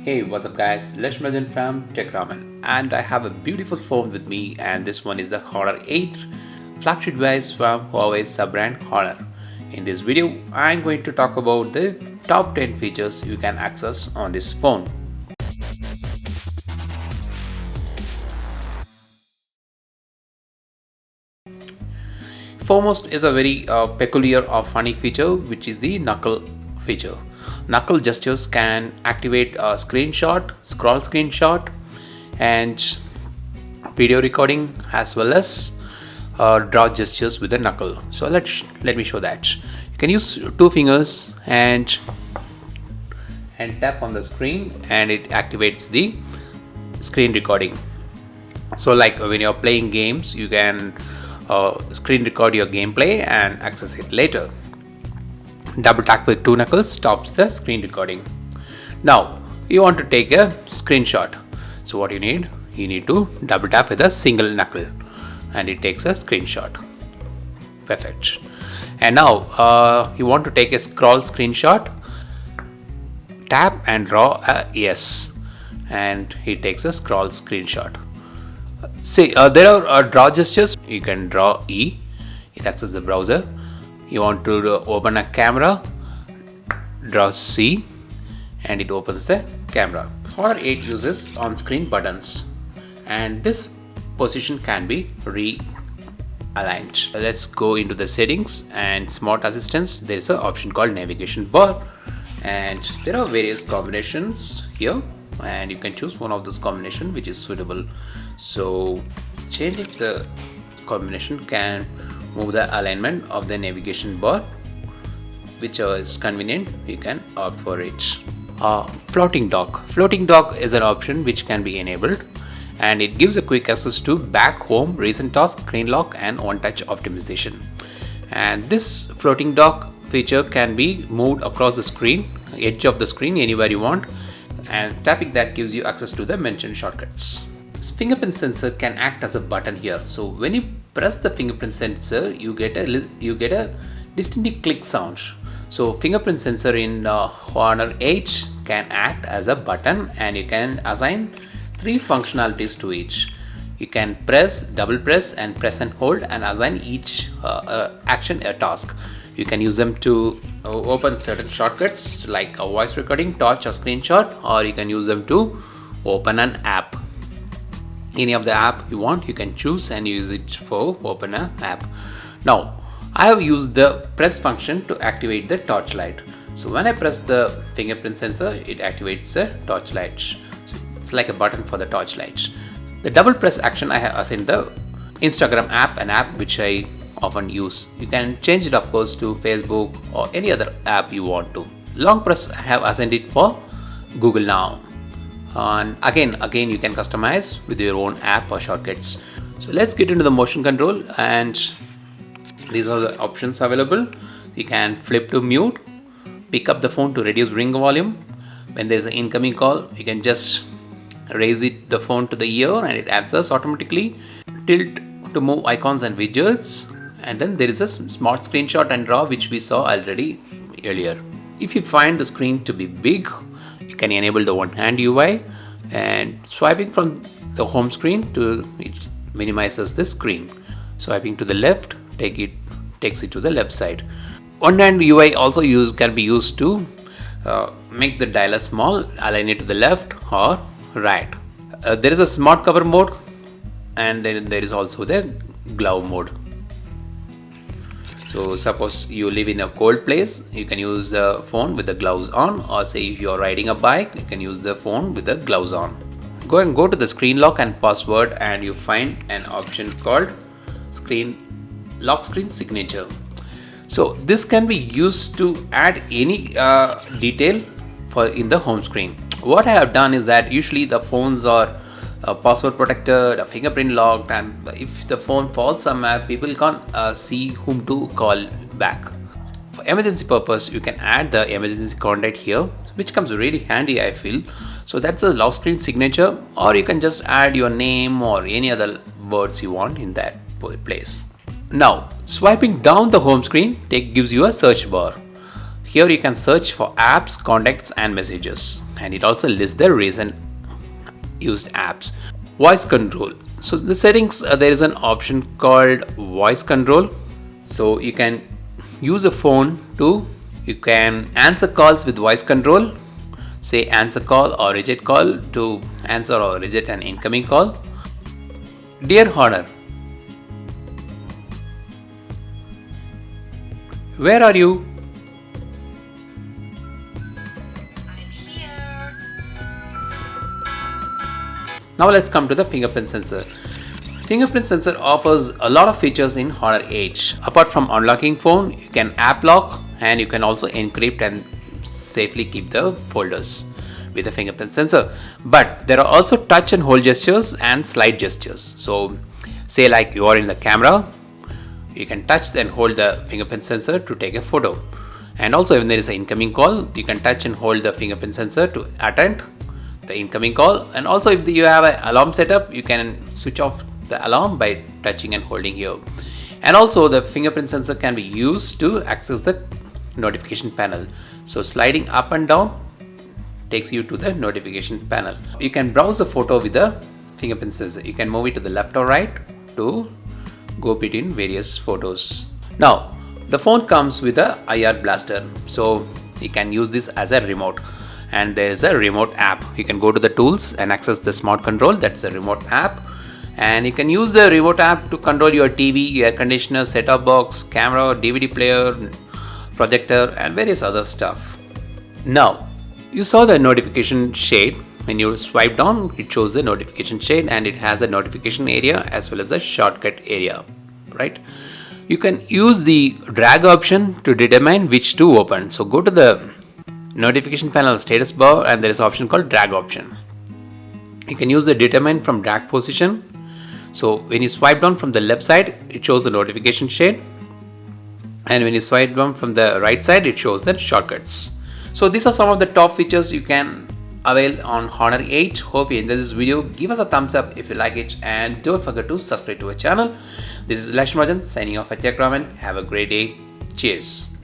Hey, what's up guys? Leshmajan from Tech Raman, and I have a beautiful phone with me, and this one is the Honor 8 flagship device from Huawei sub-brand Honor. In this video, I'm going to talk about the top 10 features you can access on this phone. Foremost is a very peculiar or funny feature, which is the Knuckle feature. Knuckle gestures can activate a screenshot, scroll screenshot, and video recording, as well as draw gestures with the knuckle. So let me show that. You can use two fingers and tap on the screen, and it activates the screen recording. So like when you're playing games, you can screen record your gameplay and access it later. Double tap with two knuckles stops the screen recording. Now you want to take a screenshot. So what you need to double tap with a single knuckle, and it takes a screenshot. Perfect. And now you want to take a scroll screenshot. Tap and draw a yes, and it takes a scroll screenshot. See, there are draw gestures. You can draw E, it accesses the browser. You want to open a camera, draw C, and it opens the camera. Honor 8 uses on-screen buttons, and this position can be realigned. Let's go into the settings and smart assistance. There is an option called navigation bar, and there are various combinations here, and you can choose one of those combinations which is suitable. So changing the combination can move the alignment of the navigation bar. Whichever is convenient, you can opt for it. Floating dock. Floating dock is an option which can be enabled, and it gives a quick access to back, home, recent task, screen lock, and one-touch optimization. And this floating dock feature can be moved across the screen, edge of the screen, anywhere you want, and tapping that gives you access to the mentioned shortcuts. Fingerprint sensor can act as a button here. So when you press the fingerprint sensor, you get a distinctive click sound. So fingerprint sensor in Honor 8 can act as a button, and you can assign 3 functionalities to each. You can press, double press, and press and hold, and assign each action a task. You can use them to open certain shortcuts like a voice recording, touch, or screenshot, or you can use them to open an app. Any of the app you want, you can choose and use it for open an app. Now I have used the press function to activate the torchlight. So when I press the fingerprint sensor, it activates the torchlight. So it's like a button for the torchlight. The double press action, I have assigned the Instagram app, an app which I often use. You can change it of course to Facebook or any other app you want to. Long press, I have assigned it for Google Now. And again you can customize with your own app or shortcuts. So let's get into the motion control, and these are the options available. You can flip to mute, pick up the phone to reduce ring volume. When there's an incoming call, you can just raise the phone to the ear and it answers automatically. Tilt to move icons and widgets, and then there is a smart screenshot and draw which we saw already earlier. If you find the screen to be big, you can enable the one hand UI, and swiping from the home screen to it minimizes the screen. Swiping to the left takes it to the left side. One hand UI also can be used to make the dialer small, align it to the left or right. There is a smart cover mode, and then there is also the glove mode. So suppose you live in a cold place, you can use the phone with the gloves on, or say if you're riding a bike, you can use the phone with the gloves on. Go to the screen lock and password, and you find an option called lock screen signature. So this can be used to add any detail in the home screen. What I have done is that usually the phones are password protected, fingerprint locked, and if the phone falls somewhere, people can't see whom to call back. For emergency purpose, you can add the emergency contact here, which comes really handy, I feel. So that's a lock screen signature, or you can just add your name or any other words you want in that place. Now swiping down the home screen gives you a search bar. Here you can search for apps, contacts and messages. and it also lists the recent used apps. Voice control. So the settings, there is an option called voice control. So you can use a phone to, you can answer calls with voice control. Say answer call or reject call to answer or reject an incoming call. Dear Honor, where are you? I'm here. Now let's come to the fingerprint sensor. Fingerprint sensor offers a lot of features in Honor 8. Apart from unlocking phone, you can app lock and you can also encrypt and safely keep the folders with the fingerprint sensor. But there are also touch and hold gestures and slide gestures. So say like you are in the camera, you can touch and hold the fingerprint sensor to take a photo. And also when there is an incoming call, you can touch and hold the fingerprint sensor to attend the incoming call. And also if you have an alarm setup, you can switch off the alarm by touching and holding here. And also the fingerprint sensor can be used to access the notification panel. So sliding up and down takes you to the notification panel. You can browse the photo with the fingerprint sensor. You can move it to the left or right to go between various photos. Now the phone comes with a IR blaster, so you can use this as a remote, and there is a remote app. You can go to the tools and access the smart control. That's a remote app, and you can use the remote app to control your TV, air conditioner, set-top box, camera, DVD player, projector, and various other stuff. Now you saw the notification shade. When you swipe down, it shows the notification shade, and it has a notification area as well as a shortcut area, right? You can use the drag option to determine which to open. So go to the notification panel status bar, and there is an option called drag option. You can use the determine from drag position. So when you swipe down from the left side, it shows the notification shade, and when you swipe down from the right side, it shows the shortcuts. So these are some of the top features you can avail on Honor 8. Hope you enjoyed this video. Give us a thumbs up if you like it, and don't forget to subscribe to our channel. This is Lakshmajan signing off at TechRaman. Have a great day. Cheers.